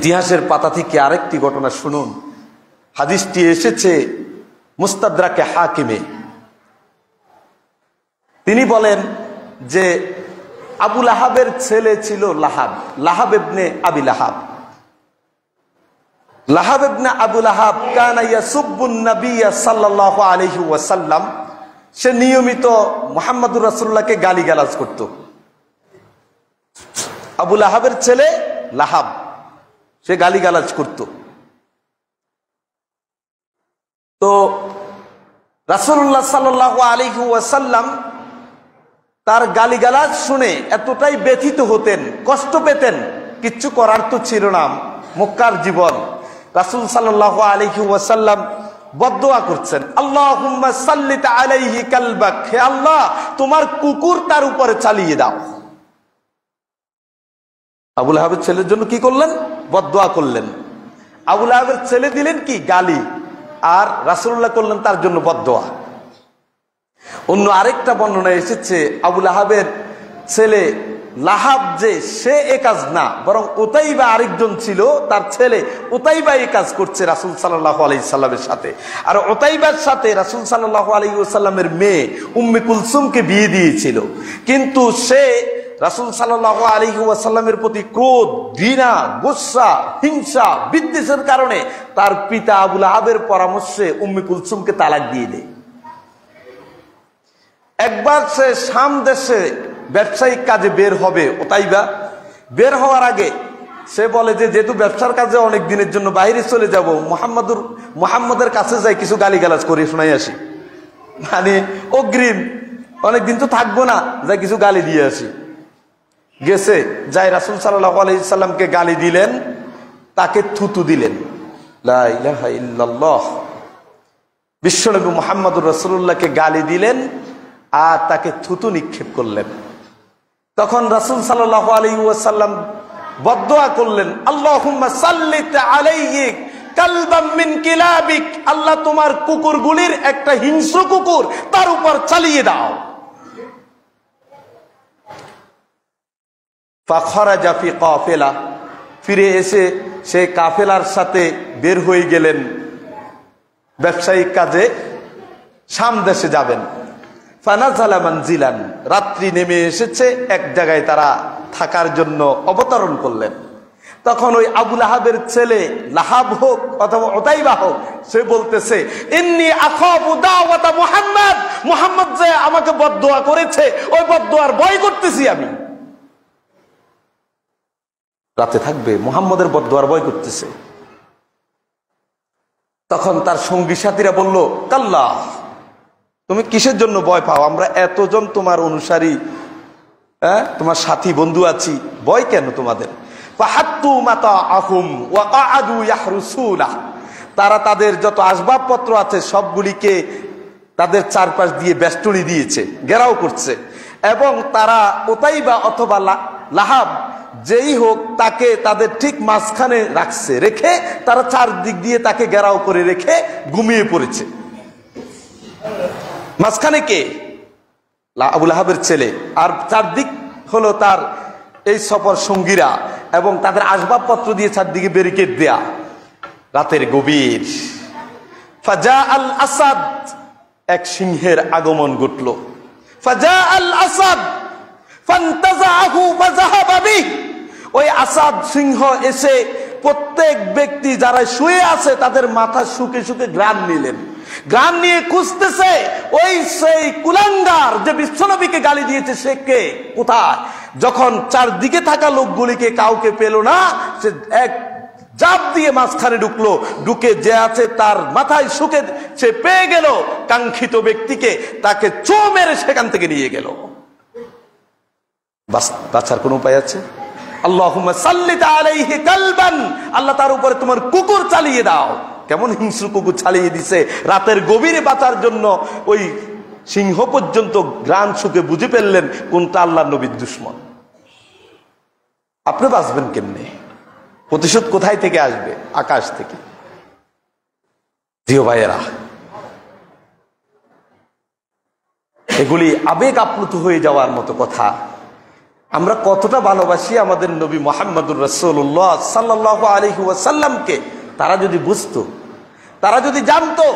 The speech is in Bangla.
ইতিহাসের পাতা থেকে আরেকটি ঘটনা শুনুন। হাদিসটি এসেছে মুস্তাদরাকে হাকিমে। তিনি বলেন যে আবু লাহাবের ছেলে ছিল লাহাব, লাহাব ইবনে আবি লাহাব। লাহাব ইবনে আবু লাহাব কানা ইয়াসুব্বুন নবিয়্য সাল্লাল্লাহু আলাইহি ওয়াসাল্লাম। সে নিয়মিত মুহাম্মদুর রাসূলুল্লাহকে গালিগালাজ করত। আবু লাহাবের ছেলে লাহাব, সে গালিগালাজ করত। তো রাসূলুল্লাহ সাল্লাল্লাহু আলাইহি ওয়াসাল্লাম তার গালিগালাজ শুনে এতটাই ব্যথিত হতেন, কষ্ট পেতেন, কিচ্ছু করার তো ছিল না, মক্কার জীবন। রাসূল সাল্লাল্লাহু আলাইহি ওয়াসাল্লাম বদদুয়া করছেন, আল্লাহুম্মা সাল্লিত আলাইহি কালবাক, হে আল্লাহ তোমার কুকুর তার উপরে চালিয়ে দাও। আবু লাহাবের ছেলের জন্য কি করলেন? বদদুয়া করলেন। আবু লাহাবের ছেলে দিলেন কি? গালি। আর রাসূলুল্লাহ করলেন তার জন্য বদদুয়া। অন্য আরেকটা বর্ণনা এসেছে আবু লাহাবের ছেলে লাহাব যে সে এ কাজ না, বরং উতাইবা আরেকজন ছিল তার ছেলে, উতাইবা এই কাজ করছে রাসূল সাল্লাল্লাহু আলাইহি সাল্লামের সাথে। আর উতাইবার সাথে রাসূল সাল্লাল্লাহু আলাইহি ওয়াসাল্লামের মেয়ে উম্মে কুলসুমকে বিয়ে দিয়েছিল। কিন্তু সে রাসূল সাল্লাল্লাহু আলাইহি ওয়াসাল্লামের প্রতি ক্রোধ, ঘৃণা, গোসা, হিংসা, বিদ্বেষের কারণে তার পিতা আবু লাহাবের পরামর্শে উম্মে কুলসুমকে তালাক দিয়ে দেয়। একবার সে শাম দেশে ব্যবসায়িক কাজে বের হবে। উতাইবা বের হওয়ার আগে সে বলে যে যেহেতু ব্যবসার কাজে অনেক দিনের জন্য বাইরে চলে যাব, মুহাম্মদের কাছে যাই কিছু গালিগালাজ করে শোনাই আসি, মানে অগ্রিম অনেকদিন তো থাকবো না, যাই কিছু গালি দিয়ে আসি। গেছে, যাই রাসূল সাল্লাল্লাহু আলাইহি সাল্লামকে গালি দিলেন, তাকে থুতু দিলেন। লা ইলাহা ইল্লাল্লাহ। বিশ্বনবী মুহাম্মদুর রাসূলুল্লাহকে গালি দিলেন আর তাকে থুতু নিক্ষেপ করলেন। তখন রাসূল সাল্লাল্লাহু আলাইহি ওয়াসাল্লাম বদদুয়া করলেন, আল্লাহুম্মা সাল্লিত আলাইহি কালবাম মিন কিলাবিক, আল্লাহ তোমার কুকুরগুলির একটা হিংস্র কুকুর তার উপর চালিয়ে দাও। ফাখরাজা ফি কাফিলা, ফিরে এসে সে কাফেলার সাথে বের হয়ে গেলেন ব্যবসায়িক কাজে, শাম দেশে যাবেন। ফানাজালা মানজিলান, রাত্রি নেমে এসেছে, এক জায়গায় তারা থাকার জন্য অবতরণ করলেন। তখন ওই আবু লাহাবের ছেলে লাহাব হোক অথবা উতাইবা হোক, সে বলতেছে, ইন্নী আখাফু দাওয়াতা মুহাম্মদ, মুহাম্মদ যে আমাকে বদদুয়া করেছে ওই বদদুয়ার ভয় করতেছি আমি। রাতে থাকবে, মুহাম্মদের বদদুয়ার ভয় করতেছে। তখন তার সঙ্গী সাথীরা বলল, কাল্লা, তুমি কিসের জন্য ভয় পাও? আমরা এতজন তোমার অনুসারী, তোমার সাথী বন্ধু আছি, ভয় কেন তোমাদের? ফাহাত্তু মাতাআহুম ওয়া ক্বাআদু ইয়াহরুসুনা, তারা তাদের যত আসবাবপত্র আছে সবগুলিকে তাদের চারপাশ দিয়ে বেষ্টনী দিয়েছে, ঘেরাও করছে, এবং তারা উতাইবা অথবা লাহাব যেই হোক তাকে তাদের ঠিক মাঝখানে রাখছে, রেখে তারা চারদিক দিয়ে তাকে ঘেরাও করে রেখে ঘুমিয়ে পড়েছে। মাঝখানে কে? আবু লাহাবের ছেলে, আর চারদিক হলো তার এই সফর সঙ্গীরা, এবং তাদের আসবাবপত্র দিয়ে চারদিকে ব্যারিকেড দেয়া। রাতের গভীর, ফাজা আল আসাদ, এক সিংহের আগমন ঘটল। ফাজা আল আসাদ ফান্তাযাহু ফাযাহাবা বিহি, ওই আসাদ সিংহ এসে প্রত্যেক ব্যক্তি যারা শুয়ে আছে তাদের মাথা শুকে শুকে ঘ্রাণ নিলেন। ঘ্রাণ নিয়ে খুঁজতেছে ওই সেই কুলাঙ্গার যে বিশ্বনবীকে গালি দিয়েছে, সে কে, কোথায়? যখন চারদিকে থাকা লোকগুলিকে কাউকে পেল না, সে এক জাপ দিয়ে মাঝখানে ঢুকলো, ঢুকে যে আছে তার মাথায় শুকে সে পেয়ে গেল কাঙ্ক্ষিত ব্যক্তিকে, তাকে চো মেরে সেখান থেকে নিয়ে গেল। বাঁচার কোন উপায় আছে? আল্লাহুম্মা সাল্লিত আলাইহি কালবান, আল্লাহ তার উপরে তোমার কুকুর চালিয়ে দাও। কেমন হিংস্র কুকুর চালিয়ে দিছে! রাতের গভীরে বাঁচার জন্য ওই সিংহ পর্যন্ত ঘ্রাণ শুকে বুঝে ফেললেন কোনটা আল্লাহর নবীর দুশমন। আপনি বাঁচবেন কেমনে? প্রতিশোধ কোথায় থেকে আসবে? আকাশ থেকে। প্রিয় ভাইয়েরা, এগুলি আবেগ আপ্লুত হয়ে যাওয়ার মতো কথা। আমরা কতটা ভালোবাসি আমাদের নবী মুহাম্মদুর রাসূলুল্লাহ সাল্লাল্লাহু আলাইহি ওয়াসাল্লামকে। তারা যদি বুঝতো, তারা যদি জানতো